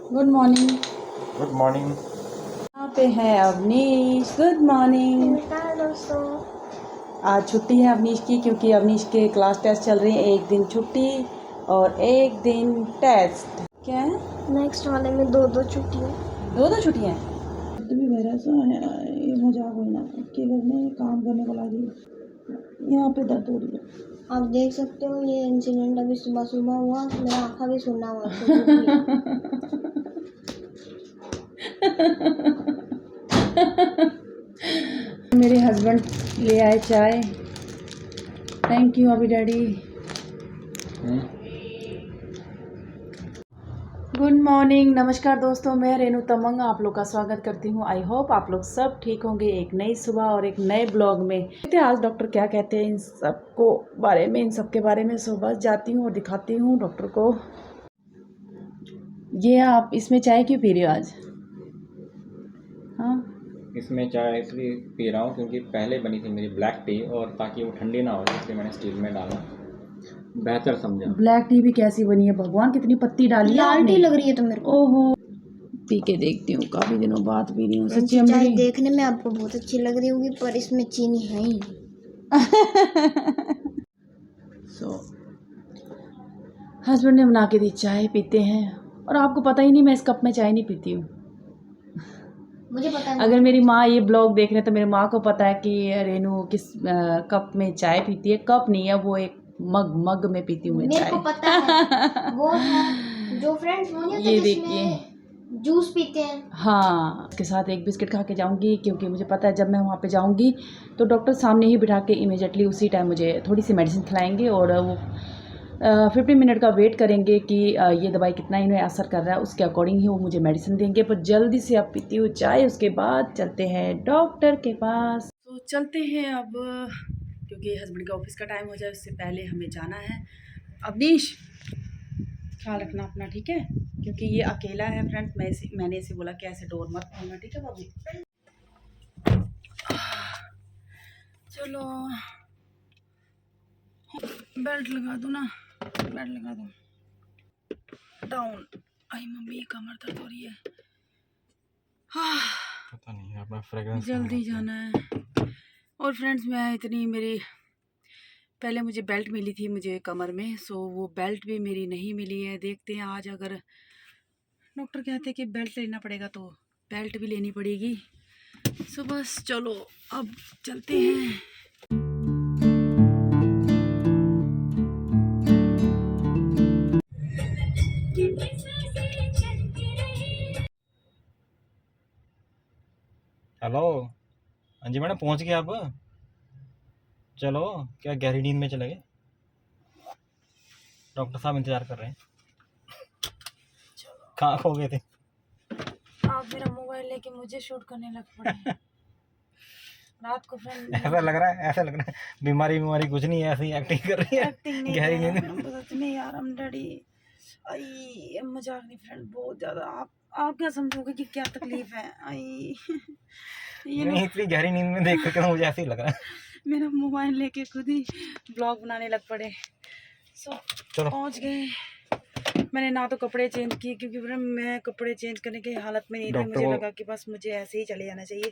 Good morning. Good morning. यहाँ पे है अवनीश। Good morning. नमस्कार दोस्तों। आज छुट्टी है अवनीश की, क्योंकि अवनीश के क्लास टेस्ट चल रही है। एक दिन छुट्टी और एक दिन टेस्ट। क्या है? नेक्स्ट वाले में दो दो छुट्टियाँ। दो छुट्टियाँ हैं। भी मेरा सा है, ये मजाक होई ना कि ने काम करने को लगी। यहाँ पे दर्द हो रही है। आप देख सकते हो ये इंसिडेंट अभी सुबह सुबह हुआ। मेरा आँखा भी सुनना हुआ तो मेरे हस्बैंड ले आए चाय। थैंक यू अभी डैडी। गुड मॉर्निंग, नमस्कार दोस्तों, मैं रेनू तमंग आप लोग का स्वागत करती हूँ। आई होप आप लोग सब ठीक होंगे। एक नई सुबह और एक नए ब्लॉग में देखते हैं आज डॉक्टर क्या कहते हैं इन सबको बारे में, इन सब के बारे में। सुबह जाती हूँ और दिखाती हूँ डॉक्टर को। ये आप इसमें चाय क्यों पी रहे हो आज? हाँ, इसमें चाय इसलिए पी रहा हूँ क्योंकि पहले बनी थी मेरी ब्लैक टी, और ताकि वो ठंडी ना हो इसलिए मैंने स्टील में डाला, बेहतर समझा। ब्लैक टी भी कैसी बनी है भगवान, कितनी पत्ती डाली है लाल आपने। टी लग रही है तो मेरे को। ओहो, पी के देखती हूँ, काफ़ी दिनों बाद पी रही हूँ सच्ची। चाय देखने में आपको बहुत अच्छी लग रही होगी पर इसमें चीनी है ही नहीं। हस्बैंड ने बना के दी चाय, पीते हैं। और आपको पता ही नहीं मैं इस कप में चाय नहीं पीती हूँ। मुझे पता है। अगर मेरी माँ ये ब्लॉग देख रहे हैं तो मेरी माँ को पता है कि रेनू किस कप में चाय पीती है। कप नहीं है वो, एक मग में पीती हूँ मैं चाय। मेरे को पता है वो है जो फ्रेंड्स वो नहीं होते ये जिसमें देखिए, जूस पीते हैं। हाँ, के साथ एक बिस्किट खा के जाऊंगी, क्योंकि मुझे पता है जब मैं वहाँ पे जाऊंगी तो डॉक्टर सामने ही बिठा के इमीडिएटली उसी टाइम मुझे थोड़ी सी मेडिसिन खिलाएंगे, और वो 15 मिनट का वेट करेंगे कि ये दवाई कितना इन्हें असर कर रहा है, उसके अकॉर्डिंग ही वो मुझे मेडिसिन देंगे। पर जल्दी से अब पीती हूँ चाय, उसके बाद चलते हैं डॉक्टर के पास। तो चलते हैं अब, क्योंकि हस्बैंड का ऑफिस का टाइम हो जाए उससे पहले हमें जाना है। अवनीश, ख्याल रखना अपना, ठीक है? क्योंकि ये अकेला है फ्रेंड। मैंने इसे बोला कि ऐसे डोर मत खोलना, ठीक है बाबू? चलो, बेल्ट लगा दो ना, बेल्ट लगा दो। डाउन। आई मम्मी, कमर दर्द हो रही है। हाँ, पता नहीं अपना फ्रेगरेंस जल्दी जाना है। और फ्रेंड्स, मैं इतनी मेरी पहले मुझे बेल्ट मिली थी मुझे कमर में, सो वो बेल्ट भी मेरी नहीं मिली है। देखते हैं आज, अगर डॉक्टर कहते हैं कि बेल्ट लेना पड़ेगा तो बेल्ट भी लेनी पड़ेगी। सो बस चलो अब चलते हैं। हेलो, हाँ जी मैडम, पहुँच गए आप? चलो, क्या गहरी नींद में चले गए? डॉक्टर साहब इंतजार कर रहे हैं। कहाँ खो गए थे? आप मेरा मोबाइल लेके मुझे शूट करने लग पड़े। रात को फ्रेंड ऐसा लग रहा है, ऐसा लग रहा है बीमारी कुछ नहीं है, ऐसी एक्टिंग कर रही है। एक्टिंग नहीं गहरी है, नींद में। सच में यार, हम डैडी। आई मजाक नहीं फ्रेंड, बहुत ज़्यादा। आप क्या समझोगे कि क्या तकलीफ है? आई ये नहीं, इतनी गहरी नींद में देख करके मुझे ऐसे ही लग रहा है। मेरा मोबाइल लेके खुद ही ब्लॉग बनाने लग पड़े। सो चलो पहुंच गए। मैंने ना तो कपड़े चेंज किए, क्योंकि मैं कपड़े चेंज करने की हालत में नहीं थी। डॉक्टर मुझे को लगा कि बस मुझे ऐसे ही चले जाना चाहिए।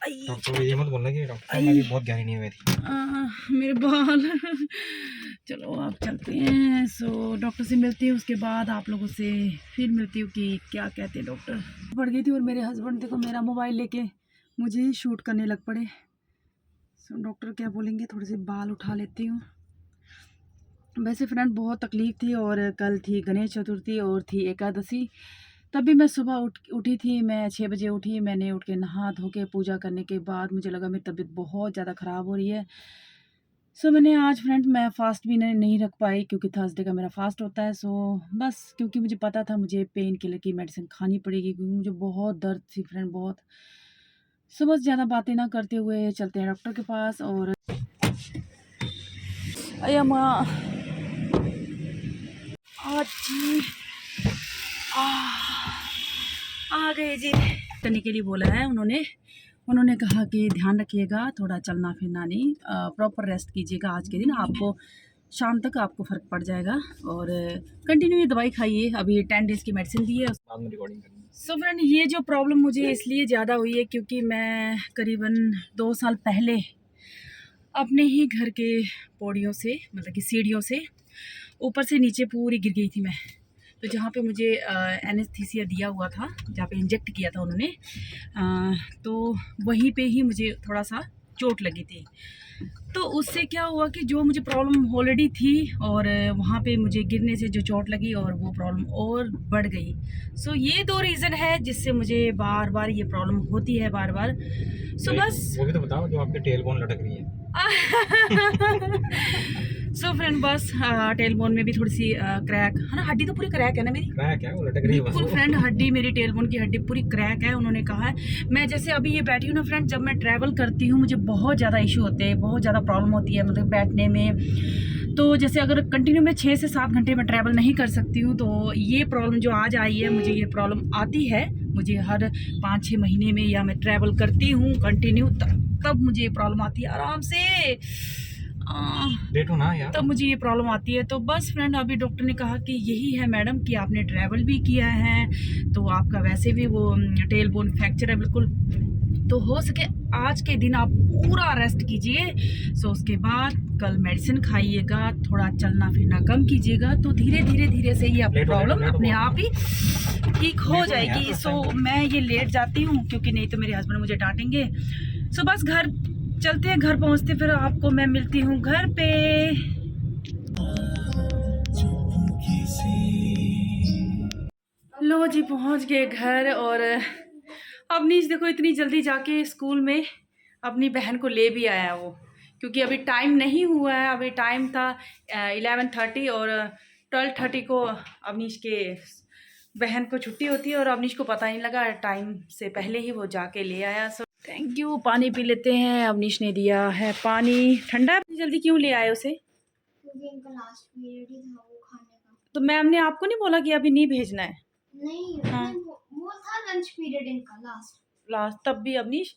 आई डॉक्टर को ये मत बोलना कि डॉक्टर साहब मेरी बहुत गहरी नींद में थी। मेरे बाल। चलो अब चलते हैं। सो डॉक्टर से मिलती हूँ, उसके बाद आप लोगों से फिर मिलती हूँ कि क्या कहते हैं डॉक्टर। पड़ गई थी और मेरे हस्बैंड देखो मेरा मोबाइल लेके मुझे ही शूट करने लग पड़े। सो डॉक्टर क्या बोलेंगे, थोड़े से बाल उठा लेती हूँ। वैसे फ्रेंड बहुत तकलीफ़ थी, और कल थी गणेश चतुर्थी और थी एकादशी। तभी मैं सुबह उठी थी, मैं 6 बजे उठी। मैंने उठ के नहा धो के पूजा करने के बाद मुझे लगा मेरी तबीयत बहुत ज़्यादा ख़राब हो रही है। सो मैंने आज फ्रेंड मैं फ़ास्ट भी नहीं रख पाई, क्योंकि थर्सडे का मेरा फ़ास्ट होता है। सो बस, क्योंकि मुझे पता था मुझे पेन किलर की मेडिसिन खानी पड़ेगी, क्योंकि मुझे बहुत दर्द थी फ्रेंड, बहुत। सो बस ज़्यादा बातें ना करते हुए चलते हैं डॉक्टर के पास। और अया माँ, आज जी आ गए जी। करने के लिए बोला है उन्होंने कहा कि ध्यान रखिएगा, थोड़ा चलना फिरना नहीं, प्रॉपर रेस्ट कीजिएगा आज के दिन। आपको शाम तक आपको फ़र्क पड़ जाएगा। और कंटिन्यू ये दवाई खाइए, अभी 10 डेज़ की मेडिसिन दी है। बाद में रिकॉर्डिंग करनी है। सो फ्रेंड, ये जो प्रॉब्लम मुझे इसलिए ज़्यादा हुई है क्योंकि मैं करीबन 2 साल पहले अपने ही घर के पौड़ियों से, मतलब कि सीढ़ियों से ऊपर से नीचे पूरी गिर गई थी मैं। तो जहाँ पे मुझे एनेस्थीसिया दिया हुआ था, जहाँ पे इंजेक्ट किया था उन्होंने, तो वहीं पे ही मुझे थोड़ा सा चोट लगी थी। तो उससे क्या हुआ कि जो मुझे प्रॉब्लम ऑलरेडी थी और वहाँ पे मुझे गिरने से जो चोट लगी और वो प्रॉब्लम और बढ़ गई। सो ये 2 रीज़न है जिससे मुझे बार बार ये प्रॉब्लम होती है बार बार। सो बस वो भी तो बताओ जो आपके टेल बोन लटक रही है। सो फ्रेंड, बस टेल बोन में भी थोड़ी सी क्रैक है ना, हड्डी तो पूरी क्रैक है ना मेरी। क्रैक है, वो लटक रही है बस। बिल्कुल फ्रेंड, हड्डी मेरी टेल बोन की हड्डी पूरी क्रैक है। उन्होंने कहा है, मैं जैसे अभी ये बैठी हूँ ना फ्रेंड, जब मैं ट्रैवल करती हूँ मुझे बहुत ज़्यादा इशू होते हैं, बहुत ज़्यादा प्रॉब्लम होती है मतलब बैठने में। तो जैसे अगर कंटिन्यू में 6 से 7 घंटे में ट्रैवल नहीं कर सकती हूँ, तो ये प्रॉब्लम जो आज आई है, मुझे ये प्रॉब्लम आती है मुझे हर 5-6 महीने में, या मैं ट्रैवल करती हूँ कंटिन्यू तब मुझे ये प्रॉब्लम आती है आराम से। लेट हो ना यार, तब मुझे ये प्रॉब्लम आती है। तो बस फ्रेंड, अभी डॉक्टर ने कहा कि यही है मैडम कि आपने ट्रैवल भी किया है, तो आपका वैसे भी वो टेल बोन फ्रैक्चर है बिल्कुल, तो हो सके आज के दिन आप पूरा रेस्ट कीजिए। सो उसके बाद कल मेडिसिन खाइएगा, थोड़ा चलना फिरना कम कीजिएगा, तो धीरे धीरे धीरे से ये आपकी प्रॉब्लम अपने आप ही ठीक हो जाएगी। सो मैं ये लेट जाती हूँ क्योंकि नहीं तो मेरे हस्बैंड मुझे डांटेंगे। सो बस घर चलते हैं, घर पहुँचते फिर आपको मैं मिलती हूँ घर पे। लो जी, पहुँच गए घर। और अवनीश देखो इतनी जल्दी जाके स्कूल में अपनी बहन को ले भी आया वो, क्योंकि अभी टाइम नहीं हुआ है। अभी टाइम था 11:30 और 12:30 को अवनीश के बहन को छुट्टी होती है और अवनीश को पता नहीं लगा, टाइम से पहले ही वो जाके ले आया। So thank you. पानी पी लेते हैं, अवनीश ने दिया है पानी। ठंडा जल्दी क्यों ले आए उसे? क्योंकि इनका लास्ट पीरियड ही था वो खाने का। तो मैम ने आपको नहीं बोला कि अभी नहीं भेजना है? नहीं, हाँ, वो था लंच पीरियड इनका लास्ट तब भी अवनीश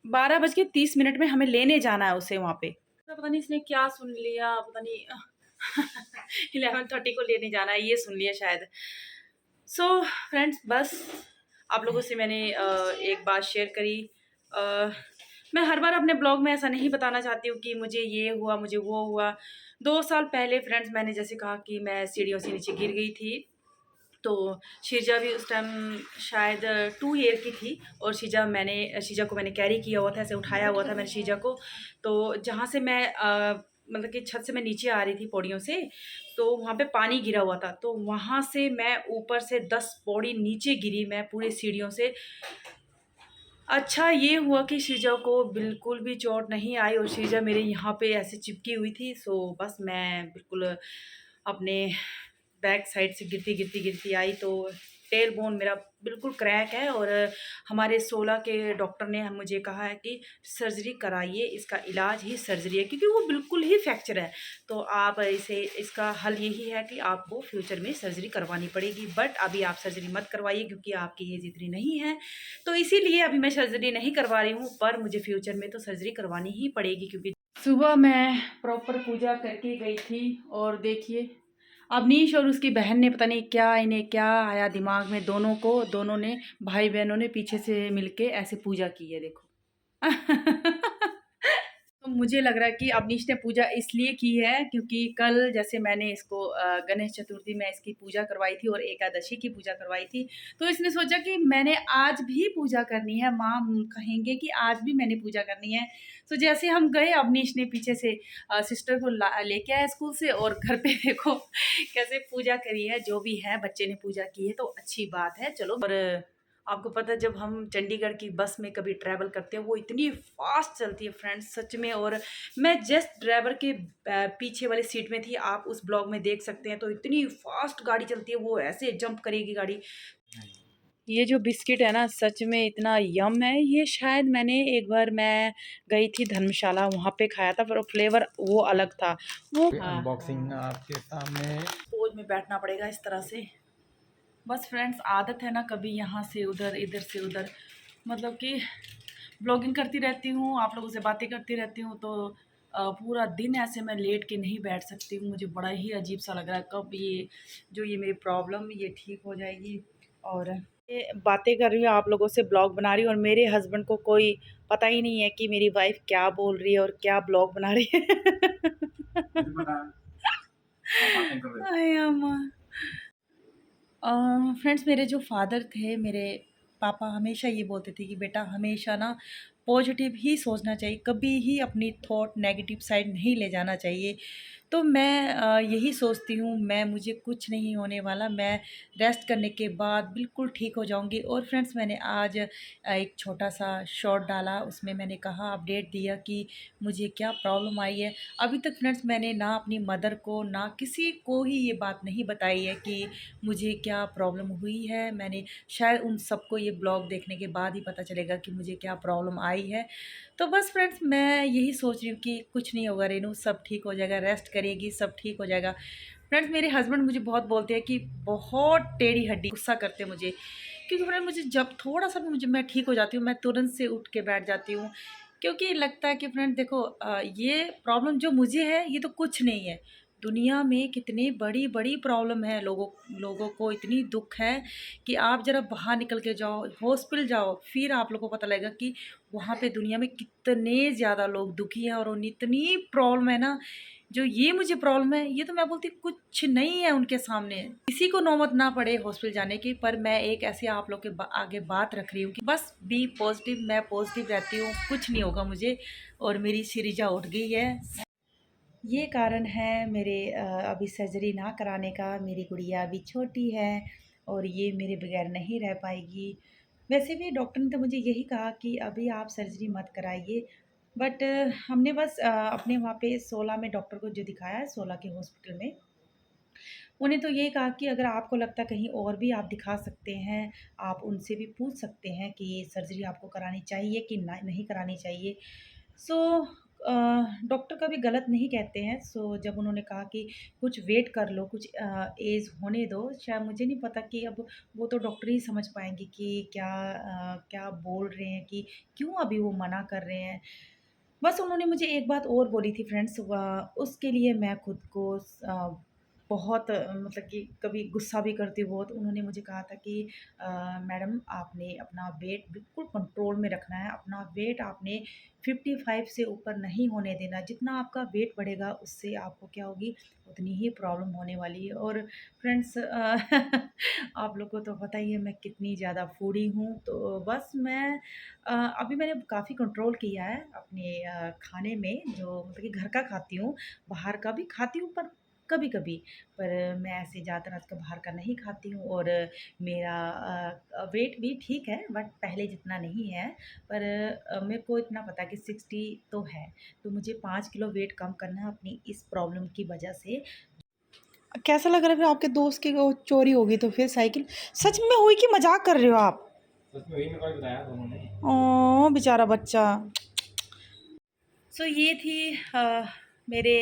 12:30 में हमें लेने जाना है उसे वहाँ पे। तो पता नहीं इसने क्या सुन लिया, पता नहीं 11:30 को लेने जाना है, ये सुन लिया शायद। सो फ्रेंड्स, बस आप लोगों से मैंने एक बात शेयर करी। मैं हर बार अपने ब्लॉग में ऐसा नहीं बताना चाहती हूँ कि मुझे ये हुआ, मुझे वो हुआ। 2 साल पहले फ्रेंड्स, मैंने जैसे कहा कि मैं सीढ़ियों से नीचे गिर गई थी। तो शीजा भी उस टाइम शायद 2 ईयर की थी और शीजा को मैंने कैरी किया हुआ था, ऐसे उठाया हुआ था मैंने शीजा को। तो जहाँ से मैं मतलब कि छत से मैं नीचे आ रही थी पौड़ियों से, तो वहाँ पे पानी गिरा हुआ था, तो वहाँ से मैं ऊपर से 10 पौड़ी नीचे गिरी मैं पूरे सीढ़ियों से। अच्छा ये हुआ कि शीजा को बिल्कुल भी चोट नहीं आई और शीजा मेरे यहाँ पे ऐसे चिपकी हुई थी। सो बस मैं बिल्कुल अपने बैक साइड से गिरती आई, तो टेल बोन मेरा बिल्कुल क्रैक है। और हमारे 16 के डॉक्टर ने मुझे कहा है कि सर्जरी कराइए, इसका इलाज ही सर्जरी है, क्योंकि वो बिल्कुल ही फ्रैक्चर है। तो आप इसका हल यही है कि आपको फ्यूचर में सर्जरी करवानी पड़ेगी, बट अभी आप सर्जरी मत करवाइए क्योंकि आपकी एज इतनी नहीं है। तो इसीलिए अभी मैं सर्जरी नहीं करवा रही हूँ, पर मुझे फ्यूचर में तो सर्जरी करवानी ही पड़ेगी। क्योंकि सुबह मैं प्रॉपर पूजा करके गई थी और देखिए अवनीश और उसकी बहन ने पता नहीं क्या, इन्हें क्या आया दिमाग में, दोनों ने भाई बहनों ने पीछे से मिलके ऐसे पूजा की है देखो। तो मुझे लग रहा है कि अवनीश ने पूजा इसलिए की है क्योंकि कल जैसे मैंने इसको गणेश चतुर्थी में इसकी पूजा करवाई थी और एकादशी की पूजा करवाई थी, तो इसने सोचा कि मैंने आज भी पूजा करनी है, माँ कहेंगे कि आज भी मैंने पूजा करनी है। तो जैसे हम गए, अवनीश ने पीछे से सिस्टर को लेके आया स्कूल से और घर पे देखो कैसे पूजा करी है। जो भी है बच्चे ने पूजा की है तो अच्छी बात है, चलो। और आपको पता है जब हम चंडीगढ़ की बस में कभी ट्रैवल करते हैं वो इतनी फास्ट चलती है फ्रेंड्स, सच में। और मैं जस्ट ड्राइवर के पीछे वाली सीट में थी, आप उस ब्लॉग में देख सकते हैं। तो इतनी फास्ट गाड़ी चलती है, वो ऐसे जंप करेगी गाड़ी। ये जो बिस्किट है ना, सच में इतना यम है। ये शायद मैंने एक बार मैं गई थी धर्मशाला, वहाँ पे खाया था, पर फ्लेवर वो अलग था। वो अनबॉक्सिंग आपके सामने। पोज में बैठना पड़ेगा इस तरह से। बस फ्रेंड्स, आदत है ना, कभी यहाँ से उधर, इधर से उधर, मतलब कि ब्लॉगिंग करती रहती हूँ, आप लोगों से बातें करती रहती हूँ, तो पूरा दिन ऐसे मैं लेट के नहीं बैठ सकती हूँ। मुझे बड़ा ही अजीब सा लग रहा है कब ये मेरी प्रॉब्लम ये ठीक हो जाएगी। और ये बातें कर रही हूँ आप लोगों से, ब्लॉग बना रही हूँ, और मेरे हस्बैंड को कोई पता ही नहीं है कि मेरी वाइफ क्या बोल रही है और क्या ब्लॉग बना रही है। हाय अम्मा। फ्रेंड्स, मेरे जो फादर थे, मेरे पापा हमेशा ये बोलते थे कि बेटा हमेशा ना पॉजिटिव ही सोचना चाहिए, कभी ही अपनी थॉट नेगेटिव साइड नहीं ले जाना चाहिए। तो मैं यही सोचती हूँ, मुझे कुछ नहीं होने वाला, मैं रेस्ट करने के बाद बिल्कुल ठीक हो जाऊँगी। और फ्रेंड्स, मैंने आज एक छोटा सा शॉर्ट डाला, उसमें मैंने कहा, अपडेट दिया कि मुझे क्या प्रॉब्लम आई है। अभी तक फ्रेंड्स मैंने ना अपनी मदर को ना किसी को ही ये बात नहीं बताई है कि मुझे क्या प्रॉब्लम हुई है। मैंने शायद उन सबको ये ब्लॉग देखने के बाद ही पता चलेगा कि मुझे क्या प्रॉब्लम आई है। तो बस फ्रेंड्स, मैं यही सोच रही हूँ कि कुछ नहीं होगा रेनू, सब ठीक हो जाएगा, रेस्ट करेगी, सब ठीक हो जाएगा। फ्रेंड्स, मेरे हस्बैंड मुझे बहुत बोलते हैं कि बहुत टेढ़ी हड्डी, गुस्सा करते हैं मुझे, क्योंकि फ्रेंड मुझे जब थोड़ा सा भी मैं ठीक हो जाती हूँ, मैं तुरंत से उठ के बैठ जाती हूँ, क्योंकि लगता है कि फ्रेंड देखो, ये प्रॉब्लम जो मुझे है ये तो कुछ नहीं है। दुनिया में कितनी बड़ी बड़ी प्रॉब्लम है, लोगों को इतनी दुख है कि आप ज़रा बाहर निकल के जाओ, हॉस्पिटल जाओ, फिर आप लोगों को पता लगेगा कि वहाँ पे दुनिया में कितने ज़्यादा लोग दुखी हैं और उन्हें इतनी प्रॉब्लम है ना। जो ये मुझे प्रॉब्लम है, ये तो मैं बोलती कुछ नहीं है उनके सामने, किसी को नौबत ना पड़े हॉस्पिटल जाने की। पर मैं एक ऐसे आप लोग के आगे बात रख रही हूँ कि बस बी पॉजिटिव, मैं पॉजिटिव रहती हूँ, कुछ नहीं होगा मुझे। और मेरी सिरिजा उठ गई है, ये कारण है मेरे अभी सर्जरी ना कराने का। मेरी गुड़िया अभी छोटी है और ये मेरे बगैर नहीं रह पाएगी। वैसे भी डॉक्टर ने तो मुझे यही कहा कि अभी आप सर्जरी मत कराइए, बट हमने बस अपने वहाँ पे 16 में डॉक्टर को जो दिखाया है, 16 के हॉस्पिटल में, उन्हें तो ये कहा कि अगर आपको लगता है कहीं और भी आप दिखा सकते हैं, आप उनसे भी पूछ सकते हैं कि सर्जरी आपको करानी चाहिए कि ना नहीं करानी चाहिए। सो डॉक्टर कभी गलत नहीं कहते हैं। सो जब उन्होंने कहा कि कुछ वेट कर लो, कुछ एज होने दो, शायद मुझे नहीं पता कि अब वो तो डॉक्टर ही समझ पाएंगे कि क्या बोल रहे हैं, कि क्यों अभी वो मना कर रहे हैं। बस उन्होंने मुझे एक बात और बोली थी फ्रेंड्स, उसके लिए मैं खुद को बहुत मतलब कि कभी गुस्सा भी करती हूँ बहुत। उन्होंने मुझे कहा था कि मैडम आपने अपना वेट बिल्कुल कंट्रोल में रखना है, अपना वेट आपने 55 से ऊपर नहीं होने देना। जितना आपका वेट बढ़ेगा उससे आपको क्या होगी, उतनी ही प्रॉब्लम होने वाली है। और फ्रेंड्स आप लोग को तो पता ही है मैं कितनी ज़्यादा फूडी हूँ। तो बस मैं अभी मैंने काफ़ी कंट्रोल किया है अपने खाने में, जो मतलब कि घर का खाती हूँ, बाहर का भी खाती हूँ पर कभी-कभी। पर मैं ऐसे ज़्यादातर आजकल बाहर का नहीं खाती हूँ। और मेरा वेट भी ठीक है, बट पहले जितना नहीं है। पर मेरे को इतना पता है कि 60 तो है, तो मुझे 5 किलो वेट कम करना है अपनी इस प्रॉब्लम की वजह से। कैसा लग रहा है फिर आपके दोस्त की वो चोरी होगी तो फिर साइकिल? सच में हुई कि मज़ाक कर रहे हो आप? सच में वही मेरे को बताया था उन्होंने। ओह! बेचारा बच्चा। सो ये थी मेरे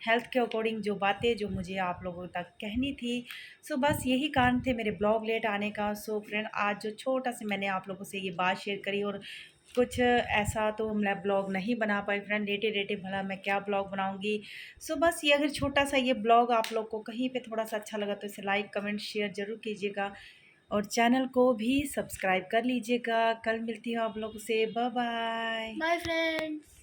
हेल्थ के अकॉर्डिंग जो बातें जो मुझे आप लोगों तक कहनी थी। सो बस यही कारण थे मेरे ब्लॉग लेट आने का। सो फ्रेंड, आज जो छोटा सा मैंने आप लोगों से ये बात शेयर करी, और कुछ ऐसा तो मैं ब्लॉग नहीं बना पाई फ्रेंड, लेटे भला मैं क्या ब्लॉग बनाऊंगी। सो बस ये अगर छोटा सा ये ब्लॉग आप लोग को कहीं पे थोड़ा सा अच्छा लगा तो इसे लाइक कमेंट शेयर ज़रूर कीजिएगा, और चैनल को भी सब्सक्राइब कर लीजिएगा। कल मिलती हूँ आप लोगों से। Bye bye. Bye friends.